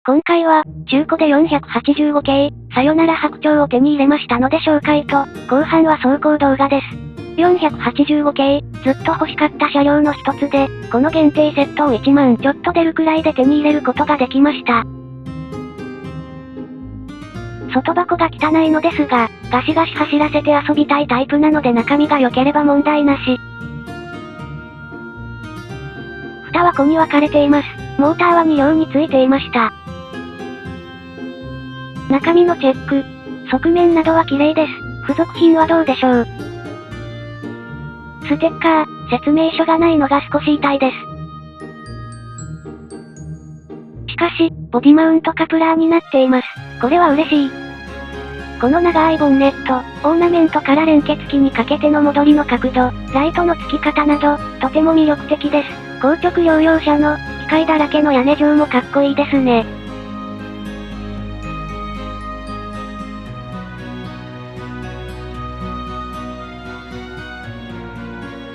今回は、中古で485系、さよなら白鳥を手に入れましたので紹介と、後半は走行動画です。485系、ずっと欲しかった車両の一つで、この限定セットを1万ちょっと出るくらいで手に入れることができました。外箱が汚いのですが、ガシガシ走らせて遊びたいタイプなので中身が良ければ問題なし。蓋は戸に分かれています。モーターは2両についていました。中身のチェック。側面などは綺麗です。付属品はどうでしょう。ステッカー、説明書がないのが少し痛いです。しかし、ボディマウントカプラーになっています。これは嬉しい。この長いボンネット、オーナメントから連結機にかけての戻りの角度、ライトの付き方など、とても魅力的です。硬直両用車の、機械だらけの屋根上もかっこいいですね。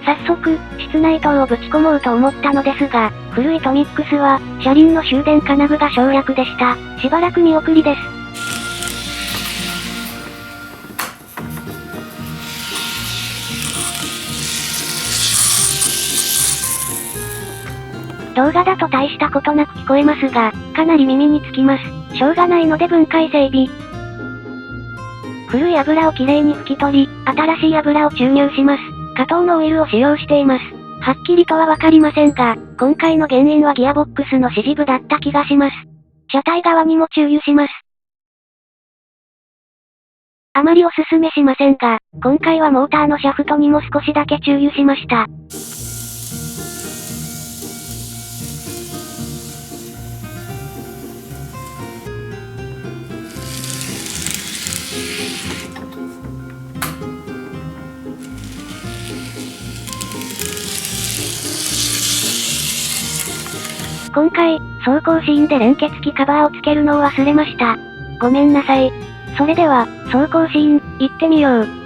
早速、室内灯をぶち込もうと思ったのですが、古いトミックスは、車輪の終電金具が省略でした。しばらく見送りです。動画だと大したことなく聞こえますが、かなり耳につきます。しょうがないので分解整備。古い油をきれいに拭き取り、新しい油を注入します。加藤のオイルを使用しています。はっきりとはわかりませんが、今回の原因はギアボックスの支持部だった気がします。車体側にも注油します。あまりおすすめしませんが、今回はモーターのシャフトにも少しだけ注油しました。今回、走行シーンで連結機カバーをつけるのを忘れました。ごめんなさい。それでは、走行シーン、行ってみよう。